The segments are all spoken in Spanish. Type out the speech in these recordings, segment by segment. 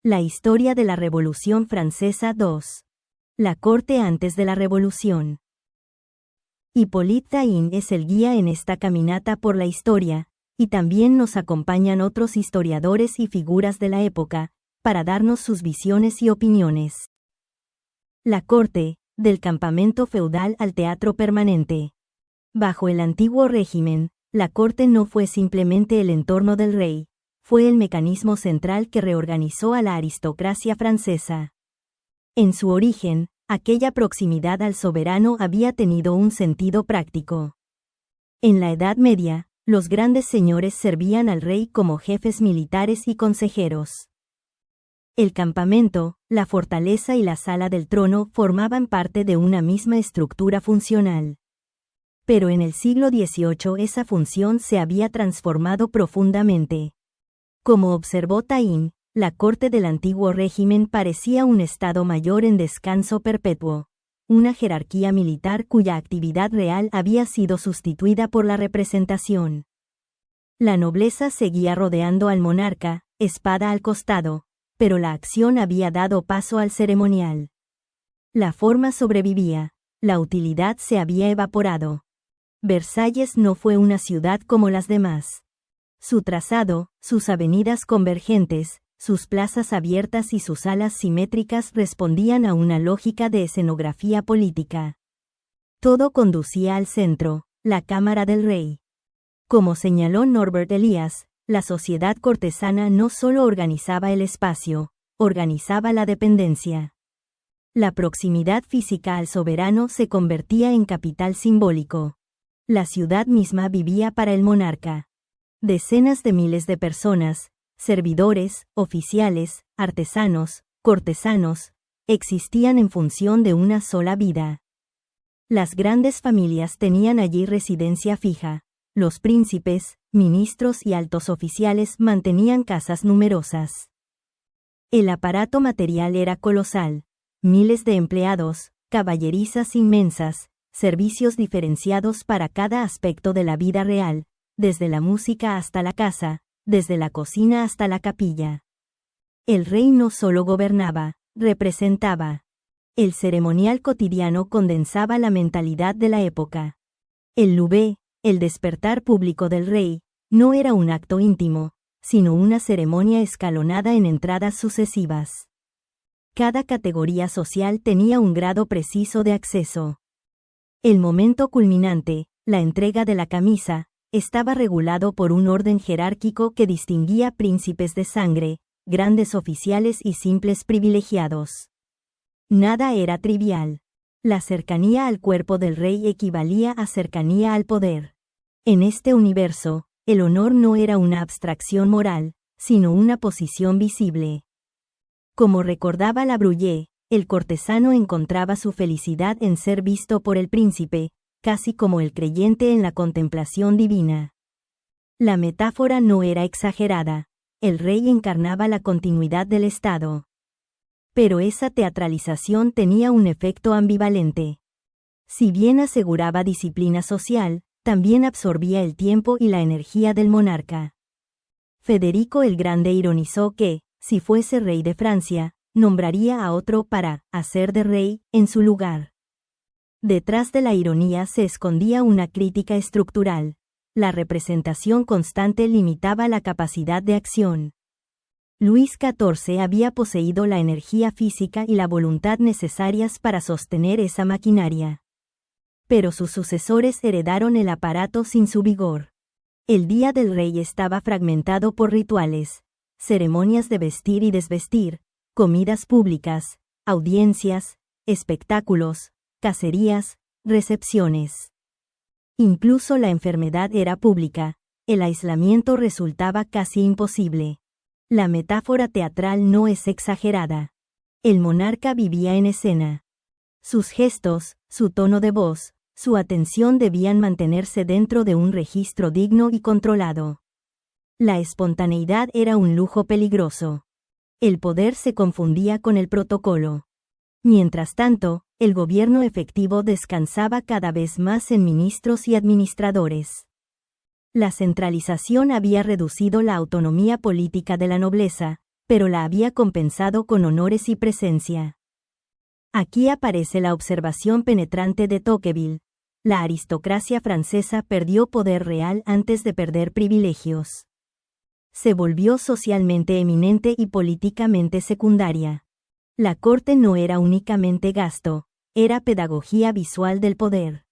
La historia de la Revolución Francesa 2. La corte antes de la Revolución. Hippolyte Taine es el guía en esta caminata por la historia, y también nos acompañan otros historiadores y figuras de la época, para darnos sus visiones y opiniones. La corte, del campamento feudal al teatro permanente. Bajo el antiguo régimen, la corte no fue simplemente el entorno del rey, fue el mecanismo central que reorganizó a la aristocracia francesa. En su origen, aquella proximidad al soberano había tenido un sentido práctico. En la Edad Media, los grandes señores servían al rey como jefes militares y consejeros. El campamento, la fortaleza y la sala del trono formaban parte de una misma estructura funcional. Pero en el siglo XVIII esa función se había transformado profundamente. Como observó Taine, la corte del antiguo régimen parecía un estado mayor en descanso perpetuo, una jerarquía militar cuya actividad real había sido sustituida por la representación. La nobleza seguía rodeando al monarca, espada al costado, pero la acción había dado paso al ceremonial. La forma sobrevivía, la utilidad se había evaporado. Versalles no fue una ciudad como las demás. Su trazado, sus avenidas convergentes, sus plazas abiertas y sus salas simétricas respondían a una lógica de escenografía política. Todo conducía al centro, la cámara del rey. Como señaló Norbert Elias, la sociedad cortesana no solo organizaba el espacio, organizaba la dependencia. La proximidad física al soberano se convertía en capital simbólico. La ciudad misma vivía para el monarca. Decenas de miles de personas, servidores, oficiales, artesanos, cortesanos, existían en función de una sola vida. Las grandes familias tenían allí residencia fija. Los príncipes, ministros y altos oficiales mantenían casas numerosas. El aparato material era colosal. Miles de empleados, caballerizas inmensas, servicios diferenciados para cada aspecto de la vida real, desde la música hasta la casa, desde la cocina hasta la capilla. El rey no solo gobernaba, representaba. El ceremonial cotidiano condensaba la mentalidad de la época. El lever, el despertar público del rey, no era un acto íntimo, sino una ceremonia escalonada en entradas sucesivas. Cada categoría social tenía un grado preciso de acceso. El momento culminante, la entrega de la camisa, estaba regulado por un orden jerárquico que distinguía príncipes de sangre, grandes oficiales y simples privilegiados. Nada era trivial. La cercanía al cuerpo del rey equivalía a cercanía al poder. En este universo, el honor no era una abstracción moral, sino una posición visible. Como recordaba La Bruyère, el cortesano encontraba su felicidad en ser visto por el príncipe, casi como el creyente en la contemplación divina. La metáfora no era exagerada. El rey encarnaba la continuidad del Estado. Pero esa teatralización tenía un efecto ambivalente. Si bien aseguraba disciplina social, también absorbía el tiempo y la energía del monarca. Federico el Grande ironizó que, si fuese rey de Francia, nombraría a otro para hacer de rey en su lugar. Detrás de la ironía se escondía una crítica estructural. La representación constante limitaba la capacidad de acción. Luis XIV había poseído la energía física y la voluntad necesarias para sostener esa maquinaria. Pero sus sucesores heredaron el aparato sin su vigor. El día del rey estaba fragmentado por rituales, ceremonias de vestir y desvestir, comidas públicas, audiencias, espectáculos, cacerías, recepciones. Incluso la enfermedad era pública, el aislamiento resultaba casi imposible. La metáfora teatral no es exagerada. El monarca vivía en escena. Sus gestos, su tono de voz, su atención debían mantenerse dentro de un registro digno y controlado. La espontaneidad era un lujo peligroso. El poder se confundía con el protocolo. Mientras tanto, el gobierno efectivo descansaba cada vez más en ministros y administradores. La centralización había reducido la autonomía política de la nobleza, pero la había compensado con honores y presencia. Aquí aparece la observación penetrante de Tocqueville. La aristocracia francesa perdió poder real antes de perder privilegios. Se volvió socialmente eminente y políticamente secundaria. La corte no era únicamente gasto, era pedagogía visual del poder.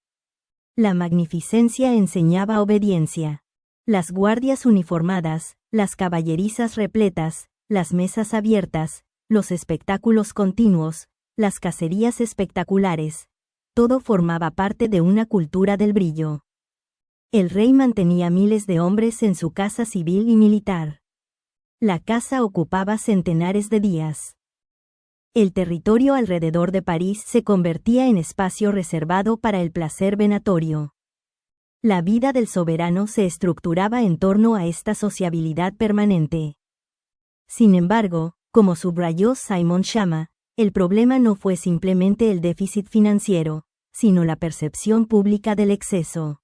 La magnificencia enseñaba obediencia. Las guardias uniformadas, las caballerizas repletas, las mesas abiertas, los espectáculos continuos, las cacerías espectaculares, todo formaba parte de una cultura del brillo. El rey mantenía miles de hombres en su casa civil y militar. La casa ocupaba centenares de días. El territorio alrededor de París se convertía en espacio reservado para el placer venatorio. La vida del soberano se estructuraba en torno a esta sociabilidad permanente. Sin embargo, como subrayó Simon Schama, el problema no fue simplemente el déficit financiero, sino la percepción pública del exceso.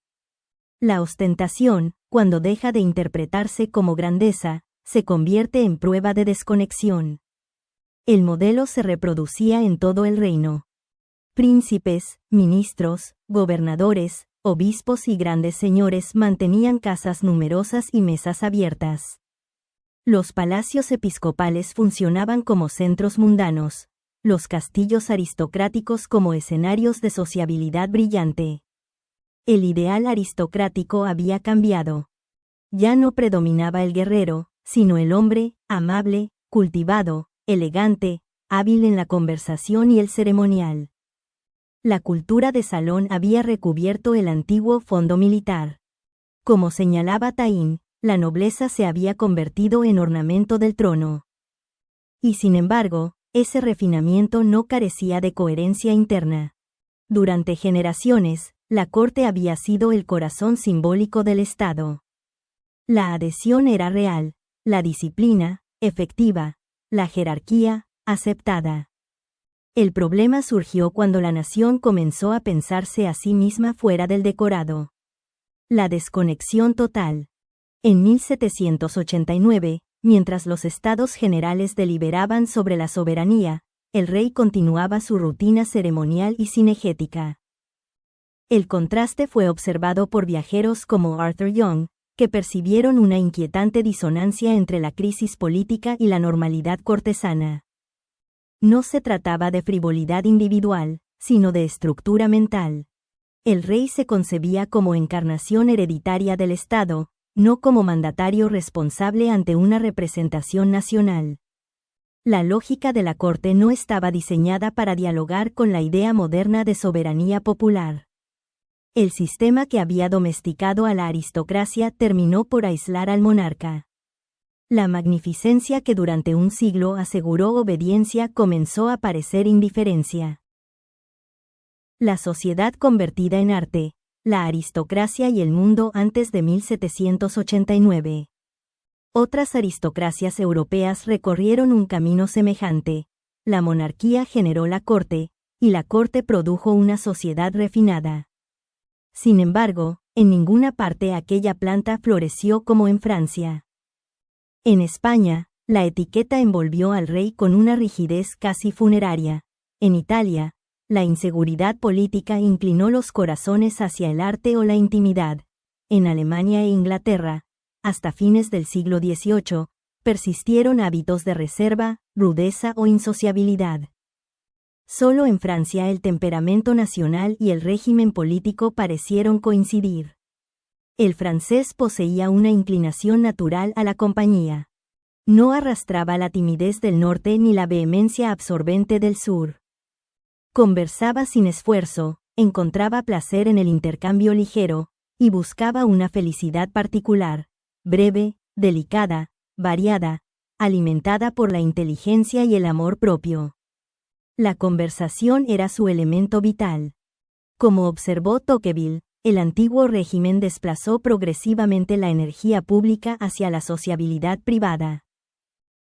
La ostentación, cuando deja de interpretarse como grandeza, se convierte en prueba de desconexión. El modelo se reproducía en todo el reino. Príncipes, ministros, gobernadores, obispos y grandes señores mantenían casas numerosas y mesas abiertas. Los palacios episcopales funcionaban como centros mundanos, los castillos aristocráticos como escenarios de sociabilidad brillante. El ideal aristocrático había cambiado. Ya no predominaba el guerrero, sino el hombre, amable, cultivado, elegante, hábil en la conversación y el ceremonial. La cultura de salón había recubierto el antiguo fondo militar. Como señalaba Taine, la nobleza se había convertido en ornamento del trono. Y sin embargo, ese refinamiento no carecía de coherencia interna. Durante generaciones, la corte había sido el corazón simbólico del Estado. La adhesión era real, la disciplina, efectiva, la jerarquía, aceptada. El problema surgió cuando la nación comenzó a pensarse a sí misma fuera del decorado. La desconexión total. En 1789, mientras los estados generales deliberaban sobre la soberanía, el rey continuaba su rutina ceremonial y cinegética. El contraste fue observado por viajeros como Arthur Young, que percibieron una inquietante disonancia entre la crisis política y la normalidad cortesana. No se trataba de frivolidad individual, sino de estructura mental. El rey se concebía como encarnación hereditaria del Estado, no como mandatario responsable ante una representación nacional. La lógica de la corte no estaba diseñada para dialogar con la idea moderna de soberanía popular. El sistema que había domesticado a la aristocracia terminó por aislar al monarca. La magnificencia que durante un siglo aseguró obediencia comenzó a parecer indiferencia. La sociedad convertida en arte, la aristocracia y el mundo antes de 1789. Otras aristocracias europeas recorrieron un camino semejante. La monarquía generó la corte, y la corte produjo una sociedad refinada. Sin embargo, en ninguna parte aquella planta floreció como en Francia. En España, la etiqueta envolvió al rey con una rigidez casi funeraria. En Italia, la inseguridad política inclinó los corazones hacia el arte o la intimidad. En Alemania e Inglaterra, hasta fines del siglo XVIII, persistieron hábitos de reserva, rudeza o insociabilidad. Solo en Francia el temperamento nacional y el régimen político parecieron coincidir. El francés poseía una inclinación natural a la compañía. No arrastraba la timidez del norte ni la vehemencia absorbente del sur. Conversaba sin esfuerzo, encontraba placer en el intercambio ligero, y buscaba una felicidad particular, breve, delicada, variada, alimentada por la inteligencia y el amor propio. La conversación era su elemento vital. Como observó Tocqueville, el antiguo régimen desplazó progresivamente la energía pública hacia la sociabilidad privada.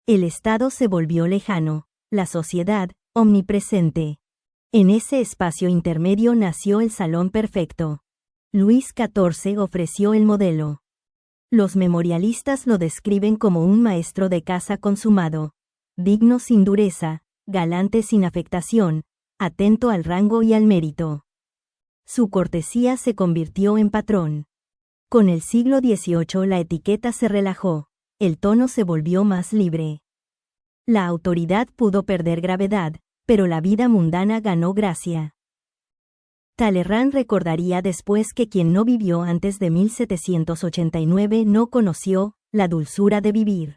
El Estado se volvió lejano, la sociedad, omnipresente. En ese espacio intermedio nació el salón perfecto. Luis XIV ofreció el modelo. Los memorialistas lo describen como un maestro de casa consumado, digno sin dureza, galante sin afectación, atento al rango y al mérito. Su cortesía se convirtió en patrón. Con el siglo XVIII la etiqueta se relajó, el tono se volvió más libre. La autoridad pudo perder gravedad, pero la vida mundana ganó gracia. Talleyrand recordaría después que quien no vivió antes de 1789 no conoció la dulzura de vivir.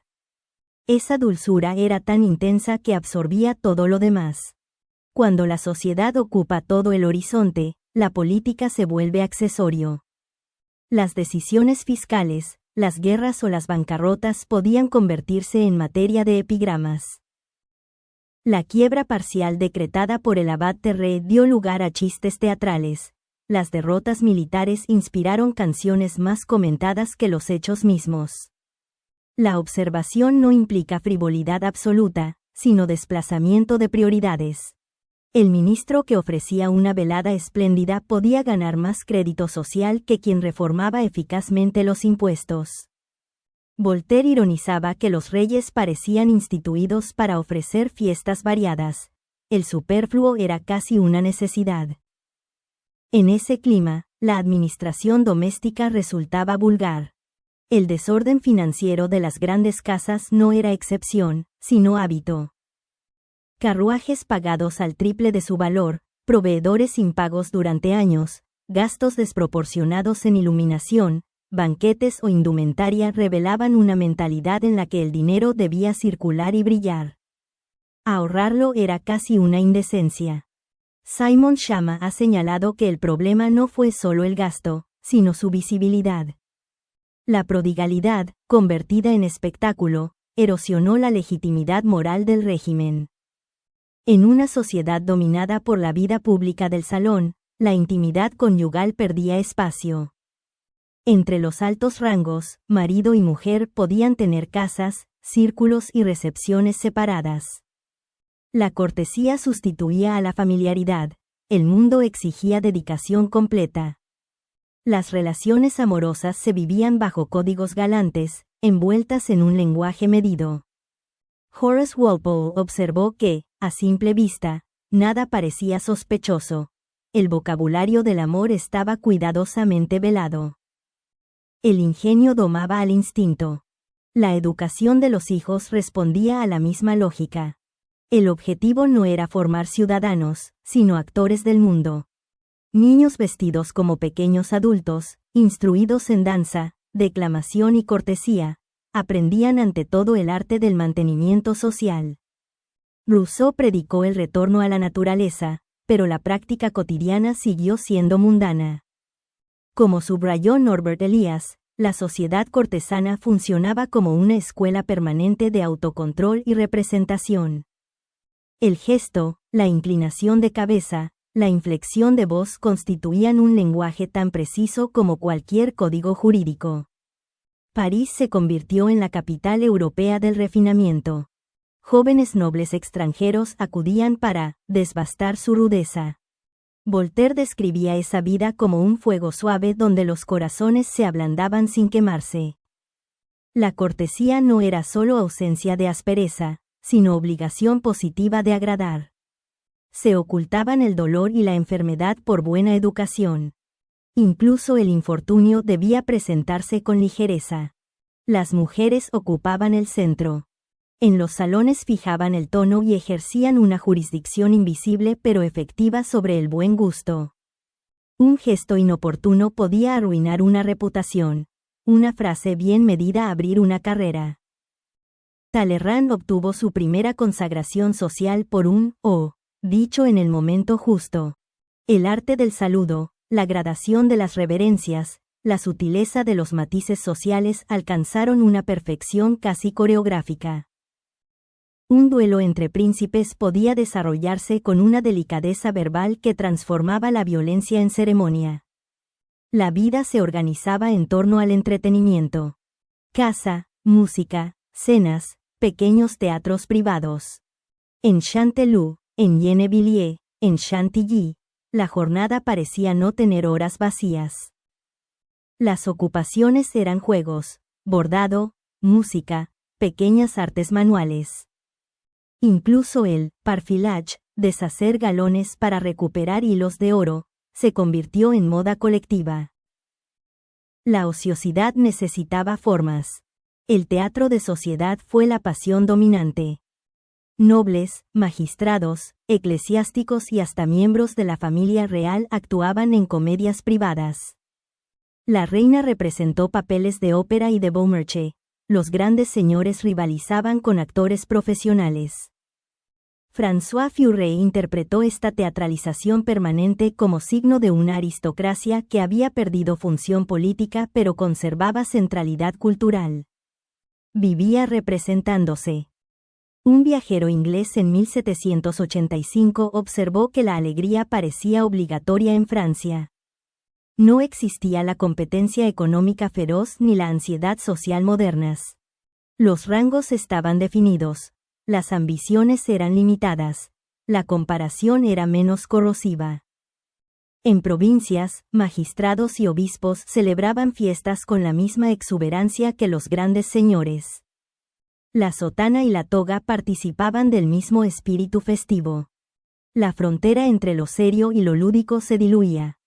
Esa dulzura era tan intensa que absorbía todo lo demás. Cuando la sociedad ocupa todo el horizonte, la política se vuelve accesorio. Las decisiones fiscales, las guerras o las bancarrotas podían convertirse en materia de epigramas. La quiebra parcial decretada por el abad Terré dio lugar a chistes teatrales. Las derrotas militares inspiraron canciones más comentadas que los hechos mismos. La observación no implica frivolidad absoluta, sino desplazamiento de prioridades. El ministro que ofrecía una velada espléndida podía ganar más crédito social que quien reformaba eficazmente los impuestos. Voltaire ironizaba que los reyes parecían instituidos para ofrecer fiestas variadas. El superfluo era casi una necesidad. En ese clima, la administración doméstica resultaba vulgar. El desorden financiero de las grandes casas no era excepción, sino hábito. Carruajes pagados al triple de su valor, proveedores impagos durante años, gastos desproporcionados en iluminación, banquetes o indumentaria revelaban una mentalidad en la que el dinero debía circular y brillar. Ahorrarlo era casi una indecencia. Simon Schama ha señalado que el problema no fue solo el gasto, sino su visibilidad. La prodigalidad, convertida en espectáculo, erosionó la legitimidad moral del régimen. En una sociedad dominada por la vida pública del salón, la intimidad conyugal perdía espacio. Entre los altos rangos, marido y mujer podían tener casas, círculos y recepciones separadas. La cortesía sustituía a la familiaridad, el mundo exigía dedicación completa. Las relaciones amorosas se vivían bajo códigos galantes, envueltas en un lenguaje medido. Horace Walpole observó que, a simple vista, nada parecía sospechoso. El vocabulario del amor estaba cuidadosamente velado. El ingenio domaba al instinto. La educación de los hijos respondía a la misma lógica. El objetivo no era formar ciudadanos, sino actores del mundo. Niños vestidos como pequeños adultos, instruidos en danza, declamación y cortesía, aprendían ante todo el arte del mantenimiento social. Rousseau predicó el retorno a la naturaleza, pero la práctica cotidiana siguió siendo mundana. Como subrayó Norbert Elias, la sociedad cortesana funcionaba como una escuela permanente de autocontrol y representación. El gesto, la inclinación de cabeza, la inflexión de voz constituían un lenguaje tan preciso como cualquier código jurídico. París se convirtió en la capital europea del refinamiento. Jóvenes nobles extranjeros acudían para desbastar su rudeza. Voltaire describía esa vida como un fuego suave donde los corazones se ablandaban sin quemarse. La cortesía no era solo ausencia de aspereza, sino obligación positiva de agradar. Se ocultaban el dolor y la enfermedad por buena educación. Incluso el infortunio debía presentarse con ligereza. Las mujeres ocupaban el centro. En los salones fijaban el tono y ejercían una jurisdicción invisible pero efectiva sobre el buen gusto. Un gesto inoportuno podía arruinar una reputación. Una frase bien medida abrir una carrera. Talleyrand obtuvo su primera consagración social por un dicho en el momento justo. El arte del saludo, la gradación de las reverencias, la sutileza de los matices sociales alcanzaron una perfección casi coreográfica. Un duelo entre príncipes podía desarrollarse con una delicadeza verbal que transformaba la violencia en ceremonia. La vida se organizaba en torno al entretenimiento. Caza, música, cenas, pequeños teatros privados. En Chanteloup, en Gennevilliers, en Chantilly, la jornada parecía no tener horas vacías. Las ocupaciones eran juegos, bordado, música, pequeñas artes manuales. Incluso el parfilage, deshacer galones para recuperar hilos de oro, se convirtió en moda colectiva. La ociosidad necesitaba formas. El teatro de sociedad fue la pasión dominante. Nobles, magistrados, eclesiásticos y hasta miembros de la familia real actuaban en comedias privadas. La reina representó papeles de ópera y de Beaumarchais. Los grandes señores rivalizaban con actores profesionales. François Furet interpretó esta teatralización permanente como signo de una aristocracia que había perdido función política pero conservaba centralidad cultural. Vivía representándose. Un viajero inglés en 1785 observó que la alegría parecía obligatoria en Francia. No existía la competencia económica feroz ni la ansiedad social modernas. Los rangos estaban definidos. Las ambiciones eran limitadas. La comparación era menos corrosiva. En provincias, magistrados y obispos celebraban fiestas con la misma exuberancia que los grandes señores. La sotana y la toga participaban del mismo espíritu festivo. La frontera entre lo serio y lo lúdico se diluía.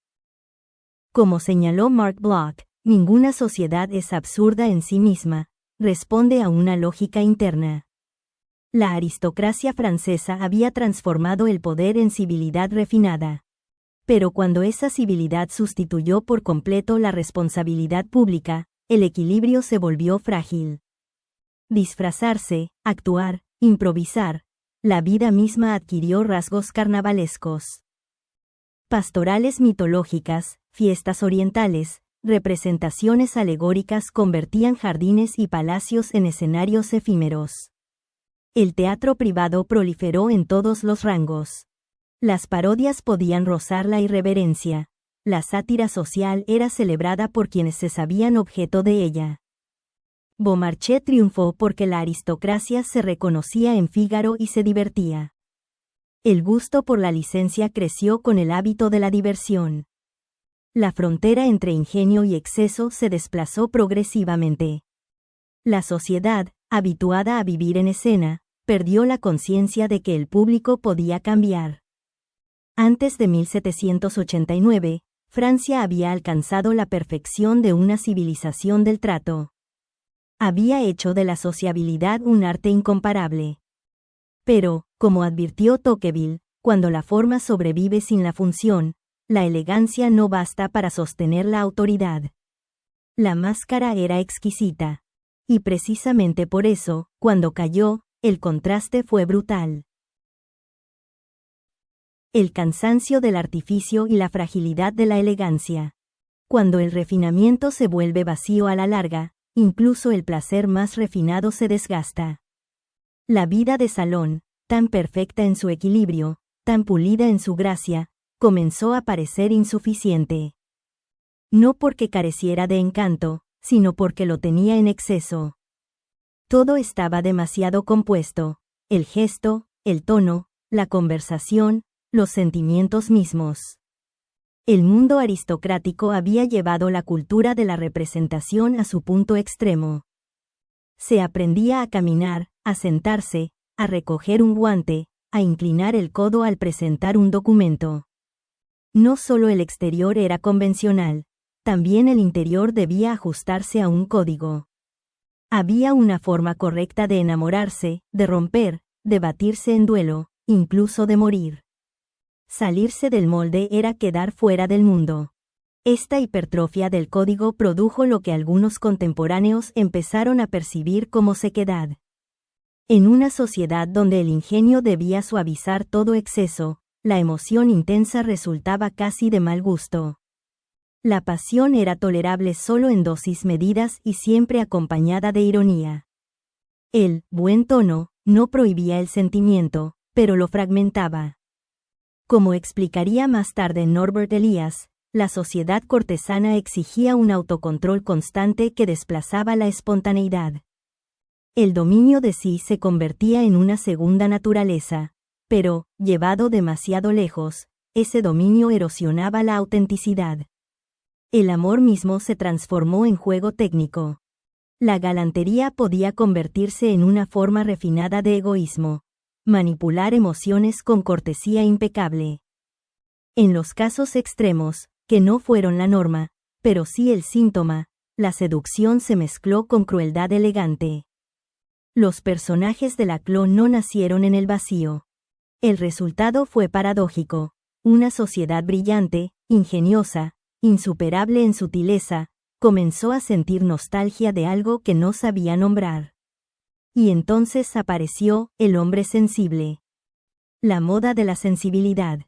Como señaló Mark Bloch, ninguna sociedad es absurda en sí misma, responde a una lógica interna. La aristocracia francesa había transformado el poder en civilidad refinada. Pero cuando esa civilidad sustituyó por completo la responsabilidad pública, el equilibrio se volvió frágil. Disfrazarse, actuar, improvisar, la vida misma adquirió rasgos carnavalescos. Pastorales mitológicas, fiestas orientales, representaciones alegóricas convertían jardines y palacios en escenarios efímeros. El teatro privado proliferó en todos los rangos. Las parodias podían rozar la irreverencia. La sátira social era celebrada por quienes se sabían objeto de ella. Beaumarchais triunfó porque la aristocracia se reconocía en Fígaro y se divertía. El gusto por la licencia creció con el hábito de la diversión. La frontera entre ingenio y exceso se desplazó progresivamente. La sociedad, habituada a vivir en escena, perdió la conciencia de que el público podía cambiar. Antes de 1789, Francia había alcanzado la perfección de una civilización del trato. Había hecho de la sociabilidad un arte incomparable. Pero, como advirtió Tocqueville, cuando la forma sobrevive sin la función, la elegancia no basta para sostener la autoridad. La máscara era exquisita. Y precisamente por eso, cuando cayó, el contraste fue brutal. El cansancio del artificio y la fragilidad de la elegancia. Cuando el refinamiento se vuelve vacío a la larga, incluso el placer más refinado se desgasta. La vida de salón, tan perfecta en su equilibrio, tan pulida en su gracia, comenzó a parecer insuficiente. No porque careciera de encanto, sino porque lo tenía en exceso. Todo estaba demasiado compuesto, el gesto, el tono, la conversación, los sentimientos mismos. El mundo aristocrático había llevado la cultura de la representación a su punto extremo. Se aprendía a caminar, a sentarse, a recoger un guante, a inclinar el codo al presentar un documento. No solo el exterior era convencional, también el interior debía ajustarse a un código. Había una forma correcta de enamorarse, de romper, de batirse en duelo, incluso de morir. Salirse del molde era quedar fuera del mundo. Esta hipertrofia del código produjo lo que algunos contemporáneos empezaron a percibir como sequedad. En una sociedad donde el ingenio debía suavizar todo exceso, la emoción intensa resultaba casi de mal gusto. La pasión era tolerable solo en dosis medidas y siempre acompañada de ironía. El buen tono no prohibía el sentimiento, pero lo fragmentaba. Como explicaría más tarde Norbert Elias, la sociedad cortesana exigía un autocontrol constante que desplazaba la espontaneidad. El dominio de sí se convertía en una segunda naturaleza, pero, llevado demasiado lejos, ese dominio erosionaba la autenticidad. El amor mismo se transformó en juego técnico. La galantería podía convertirse en una forma refinada de egoísmo. manipular emociones con cortesía impecable. En los casos extremos, que no fueron la norma, pero sí el síntoma, la seducción se mezcló con crueldad elegante. Los personajes de la Clo no nacieron en el vacío. El resultado fue paradójico. Una sociedad brillante, ingeniosa, insuperable en sutileza, comenzó a sentir nostalgia de algo que no sabía nombrar. Y entonces apareció el hombre sensible. La moda de la sensibilidad.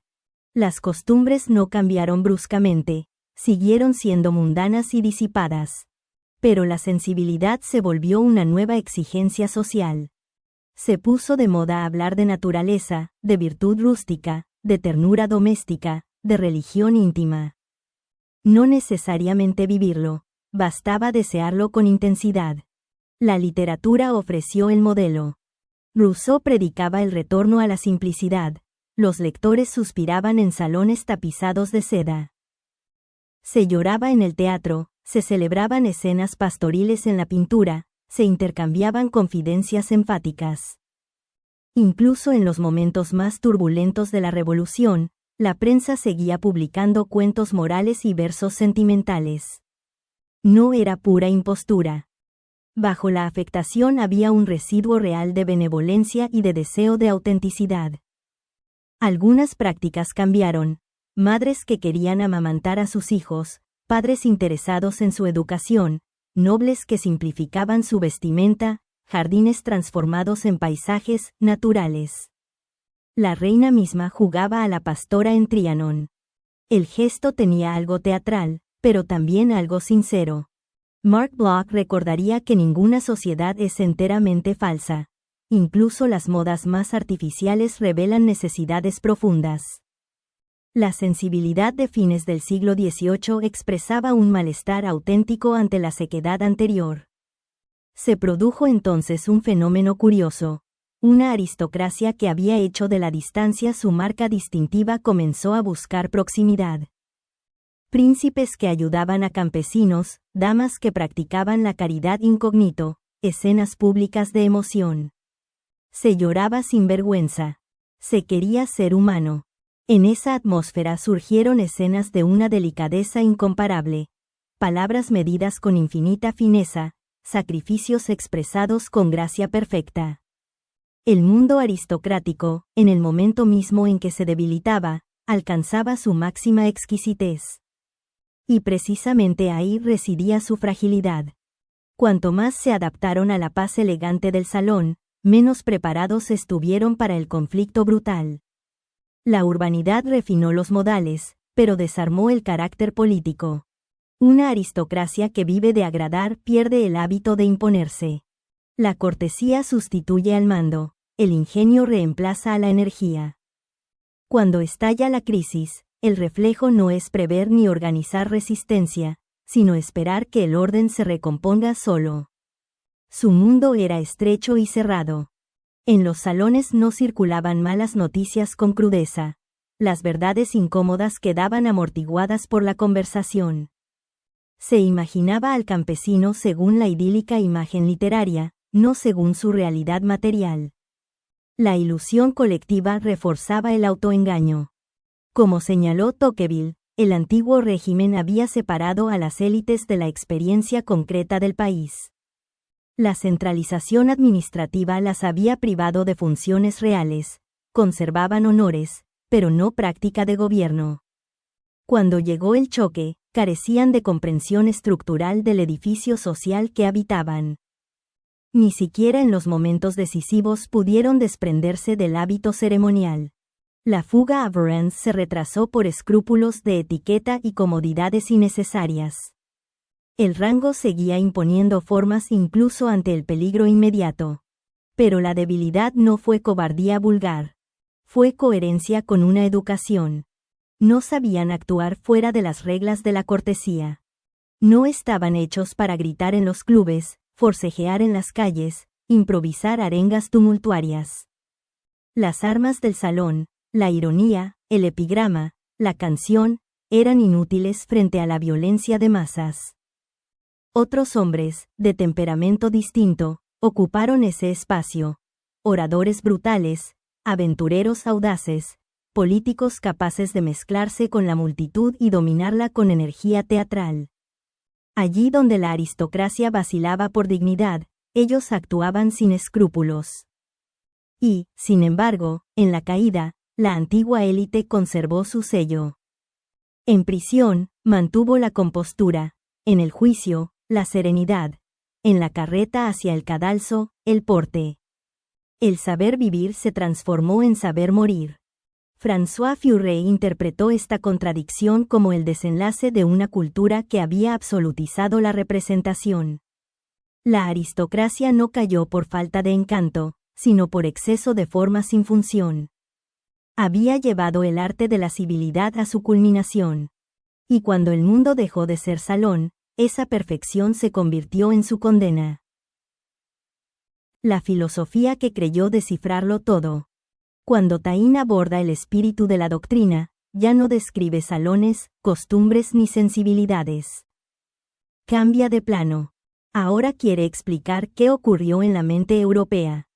Las costumbres no cambiaron bruscamente, siguieron siendo mundanas y disipadas. Pero la sensibilidad se volvió una nueva exigencia social. Se puso de moda hablar de naturaleza, de virtud rústica, de ternura doméstica, de religión íntima. No necesariamente vivirlo, bastaba desearlo con intensidad. La literatura ofreció el modelo. Rousseau predicaba el retorno a la simplicidad. Los lectores suspiraban en salones tapizados de seda. Se lloraba en el teatro, se celebraban escenas pastoriles en la pintura, se intercambiaban confidencias enfáticas. Incluso en los momentos más turbulentos de la revolución, la prensa seguía publicando cuentos morales y versos sentimentales. No era pura impostura. Bajo la afectación había un residuo real de benevolencia y de deseo de autenticidad. Algunas prácticas cambiaron. Madres que querían amamantar a sus hijos, padres interesados en su educación, nobles que simplificaban su vestimenta, jardines transformados en paisajes naturales. La reina misma jugaba a la pastora en Trianon. El gesto tenía algo teatral, pero también algo sincero. Mark Bloch recordaría que ninguna sociedad es enteramente falsa. Incluso las modas más artificiales revelan necesidades profundas. La sensibilidad de fines del siglo XVIII expresaba un malestar auténtico ante la sequedad anterior. Se produjo entonces un fenómeno curioso. Una aristocracia que había hecho de la distancia su marca distintiva comenzó a buscar proximidad. Príncipes que ayudaban a campesinos, damas que practicaban la caridad incógnito, escenas públicas de emoción. Se lloraba sin vergüenza. Se quería ser humano. En esa atmósfera surgieron escenas de una delicadeza incomparable. Palabras medidas con infinita fineza, sacrificios expresados con gracia perfecta. El mundo aristocrático, en el momento mismo en que se debilitaba, alcanzaba su máxima exquisitez. Y precisamente ahí residía su fragilidad. Cuanto más se adaptaron a la paz elegante del salón, menos preparados estuvieron para el conflicto brutal. La urbanidad refinó los modales, pero desarmó el carácter político. Una aristocracia que vive de agradar pierde el hábito de imponerse. La cortesía sustituye al mando, el ingenio reemplaza a la energía. Cuando estalla la crisis, el reflejo no es prever ni organizar resistencia, sino esperar que el orden se recomponga solo. Su mundo era estrecho y cerrado. En los salones no circulaban malas noticias con crudeza. Las verdades incómodas quedaban amortiguadas por la conversación. Se imaginaba al campesino según la idílica imagen literaria, no según su realidad material. La ilusión colectiva reforzaba el autoengaño. Como señaló Tocqueville, el antiguo régimen había separado a las élites de la experiencia concreta del país. La centralización administrativa las había privado de funciones reales, conservaban honores, pero no práctica de gobierno. Cuando llegó el choque, carecían de comprensión estructural del edificio social que habitaban. Ni siquiera en los momentos decisivos pudieron desprenderse del hábito ceremonial. La fuga a Varennes se retrasó por escrúpulos de etiqueta y comodidades innecesarias. El rango seguía imponiendo formas incluso ante el peligro inmediato. Pero la debilidad no fue cobardía vulgar. Fue coherencia con una educación. No sabían actuar fuera de las reglas de la cortesía. No estaban hechos para gritar en los clubes, forcejear en las calles, improvisar arengas tumultuarias. Las armas del salón, la ironía, el epigrama, la canción, eran inútiles frente a la violencia de masas. Otros hombres, de temperamento distinto, ocuparon ese espacio. Oradores brutales, aventureros audaces, políticos capaces de mezclarse con la multitud y dominarla con energía teatral. Allí donde la aristocracia vacilaba por dignidad, ellos actuaban sin escrúpulos. Y, sin embargo, en la caída, la antigua élite conservó su sello. En prisión, mantuvo la compostura, en el juicio, la serenidad, en la carreta hacia el cadalso, el porte. El saber vivir se transformó en saber morir. François Furet interpretó esta contradicción como el desenlace de una cultura que había absolutizado la representación. La aristocracia no cayó por falta de encanto, sino por exceso de forma sin función. Había llevado el arte de la civilidad a su culminación. Y cuando el mundo dejó de ser salón, esa perfección se convirtió en su condena. La filosofía que creyó descifrarlo todo. Cuando Taine aborda el espíritu de la doctrina, ya no describe salones, costumbres ni sensibilidades. Cambia de plano. Ahora quiere explicar qué ocurrió en la mente europea.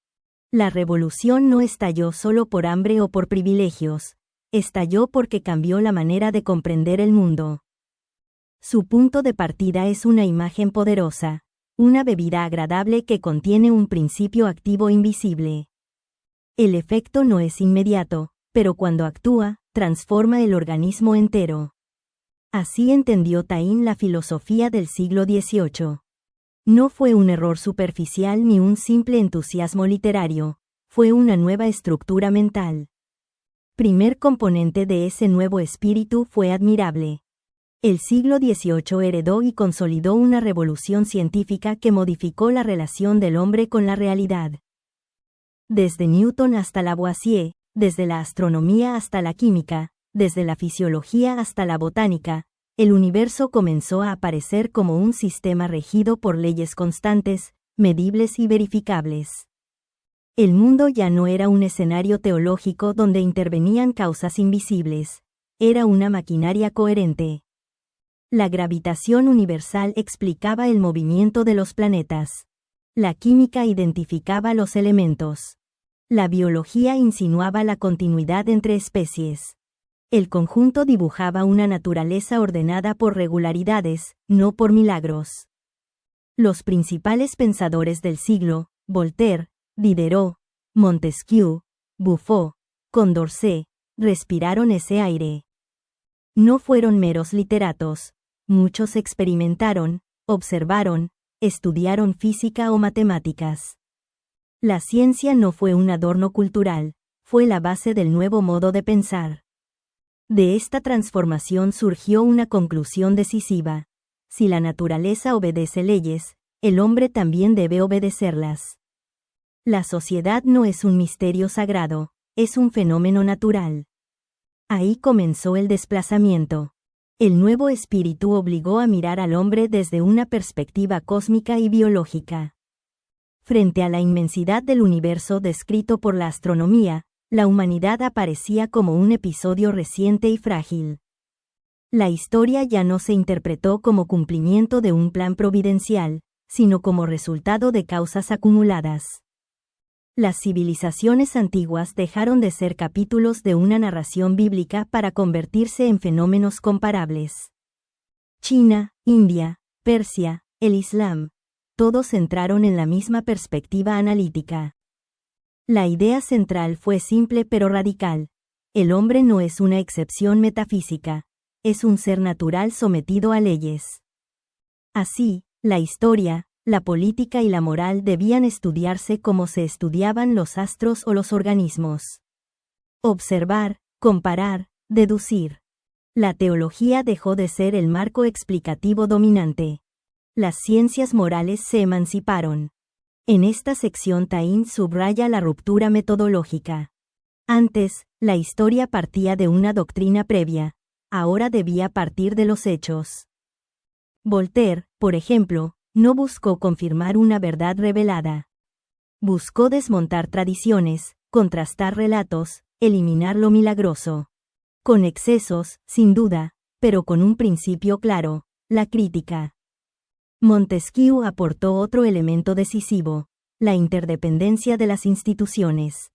La revolución no estalló solo por hambre o por privilegios, estalló porque cambió la manera de comprender el mundo. Su punto de partida es una imagen poderosa, una bebida agradable que contiene un principio activo invisible. El efecto no es inmediato, pero cuando actúa, transforma el organismo entero. Así entendió Taine la filosofía del siglo XVIII. No fue un error superficial ni un simple entusiasmo literario, fue una nueva estructura mental. Primer componente de ese nuevo espíritu fue admirable. El siglo XVIII heredó y consolidó una revolución científica que modificó la relación del hombre con la realidad. Desde Newton hasta Lavoisier, desde la astronomía hasta la química, desde la fisiología hasta la botánica, el universo comenzó a aparecer como un sistema regido por leyes constantes, medibles y verificables. El mundo ya no era un escenario teológico donde intervenían causas invisibles, era una maquinaria coherente. La gravitación universal explicaba el movimiento de los planetas. La química identificaba los elementos. La biología insinuaba la continuidad entre especies. El conjunto dibujaba una naturaleza ordenada por regularidades, no por milagros. Los principales pensadores del siglo, Voltaire, Diderot, Montesquieu, Buffon, Condorcet, respiraron ese aire. No fueron meros literatos, muchos experimentaron, observaron, estudiaron física o matemáticas. La ciencia no fue un adorno cultural, fue la base del nuevo modo de pensar. De esta transformación surgió una conclusión decisiva. Si la naturaleza obedece leyes, el hombre también debe obedecerlas. La sociedad no es un misterio sagrado, es un fenómeno natural. Ahí comenzó el desplazamiento. El nuevo espíritu obligó a mirar al hombre desde una perspectiva cósmica y biológica. Frente a la inmensidad del universo descrito por la astronomía, la humanidad aparecía como un episodio reciente y frágil. La historia ya no se interpretó como cumplimiento de un plan providencial, sino como resultado de causas acumuladas. Las civilizaciones antiguas dejaron de ser capítulos de una narración bíblica para convertirse en fenómenos comparables. China, India, Persia, el Islam, todos entraron en la misma perspectiva analítica. La idea central fue simple pero radical. El hombre no es una excepción metafísica, es un ser natural sometido a leyes. Así, la historia, la política y la moral debían estudiarse como se estudiaban los astros o los organismos. Observar, comparar, deducir. La teología dejó de ser el marco explicativo dominante. Las ciencias morales se emanciparon. En esta sección Taine subraya la ruptura metodológica. Antes, la historia partía de una doctrina previa, ahora debía partir de los hechos. Voltaire, por ejemplo, no buscó confirmar una verdad revelada. Buscó desmontar tradiciones, contrastar relatos, eliminar lo milagroso. Con excesos, sin duda, pero con un principio claro, la crítica. Montesquieu aportó otro elemento decisivo, la interdependencia de las instituciones.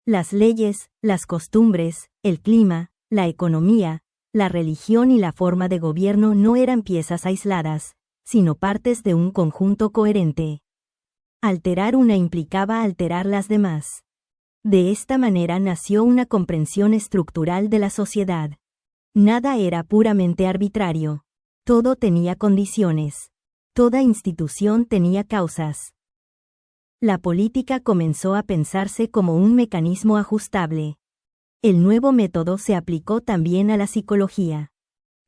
Las leyes, las costumbres, el clima, la economía, la religión y la forma de gobierno no eran piezas aisladas, sino partes de un conjunto coherente. Alterar una implicaba alterar las demás. De esta manera nació una comprensión estructural de la sociedad. Nada era puramente arbitrario. Todo tenía condiciones. Toda institución tenía causas. La política comenzó a pensarse como un mecanismo ajustable. El nuevo método se aplicó también a la psicología.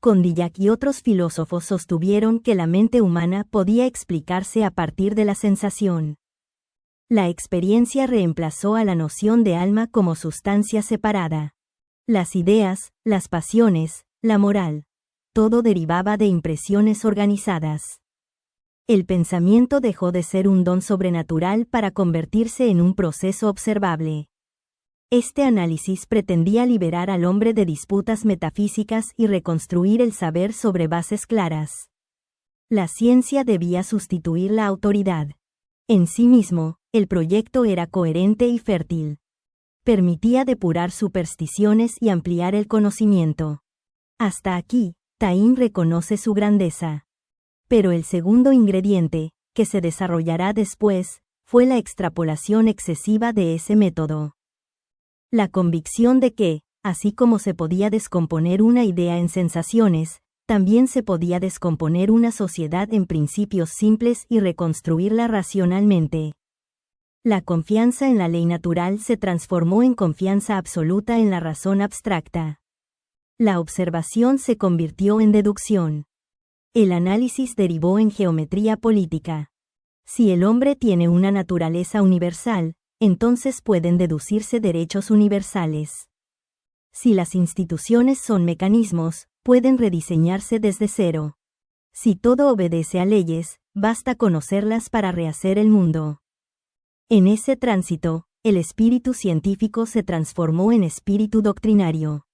Condillac y otros filósofos sostuvieron que la mente humana podía explicarse a partir de la sensación. La experiencia reemplazó a la noción de alma como sustancia separada. Las ideas, las pasiones, la moral. Todo derivaba de impresiones organizadas. El pensamiento dejó de ser un don sobrenatural para convertirse en un proceso observable. Este análisis pretendía liberar al hombre de disputas metafísicas y reconstruir el saber sobre bases claras. La ciencia debía sustituir la autoridad. En sí mismo, el proyecto era coherente y fértil. Permitía depurar supersticiones y ampliar el conocimiento. Hasta aquí, Taine reconoce su grandeza. Pero el segundo ingrediente, que se desarrollará después, fue la extrapolación excesiva de ese método. La convicción de que, así como se podía descomponer una idea en sensaciones, también se podía descomponer una sociedad en principios simples y reconstruirla racionalmente. La confianza en la ley natural se transformó en confianza absoluta en la razón abstracta. La observación se convirtió en deducción. El análisis derivó en geometría política. Si el hombre tiene una naturaleza universal, entonces pueden deducirse derechos universales. Si las instituciones son mecanismos, pueden rediseñarse desde cero. Si todo obedece a leyes, basta conocerlas para rehacer el mundo. En ese tránsito, el espíritu científico se transformó en espíritu doctrinario.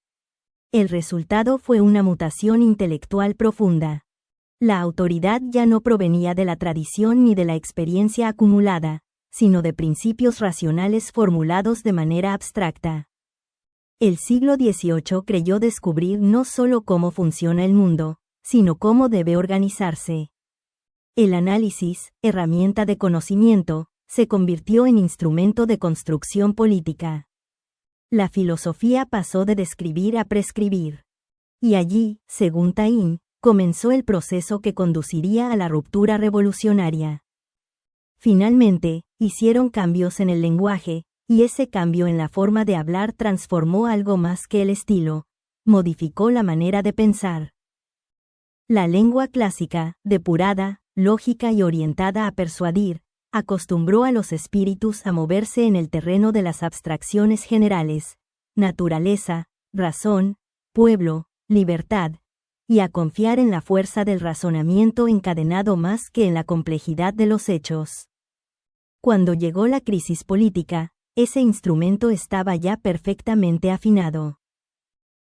El resultado fue una mutación intelectual profunda. La autoridad ya no provenía de la tradición ni de la experiencia acumulada, sino de principios racionales formulados de manera abstracta. El siglo XVIII creyó descubrir no solo cómo funciona el mundo, sino cómo debe organizarse. El análisis, herramienta de conocimiento, se convirtió en instrumento de construcción política. La filosofía pasó de describir a prescribir. Y allí, según Taine, comenzó el proceso que conduciría a la ruptura revolucionaria. Finalmente, hicieron cambios en el lenguaje, y ese cambio en la forma de hablar transformó algo más que el estilo, modificó la manera de pensar. La lengua clásica, depurada, lógica y orientada a persuadir, acostumbró a los espíritus a moverse en el terreno de las abstracciones generales, naturaleza, razón, pueblo, libertad, y a confiar en la fuerza del razonamiento encadenado más que en la complejidad de los hechos. Cuando llegó la crisis política, ese instrumento estaba ya perfectamente afinado.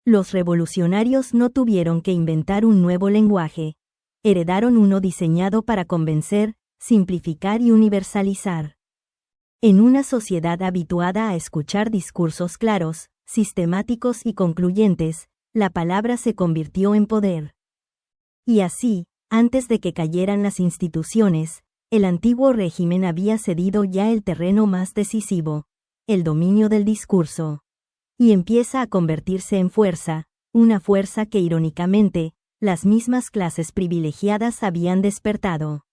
Los revolucionarios no tuvieron que inventar un nuevo lenguaje, heredaron uno diseñado para convencer, simplificar y universalizar. En una sociedad habituada a escuchar discursos claros, sistemáticos y concluyentes, la palabra se convirtió en poder. Y así, antes de que cayeran las instituciones, el antiguo régimen había cedido ya el terreno más decisivo, el dominio del discurso. Y empieza a convertirse en fuerza, una fuerza que irónicamente, las mismas clases privilegiadas habían despertado.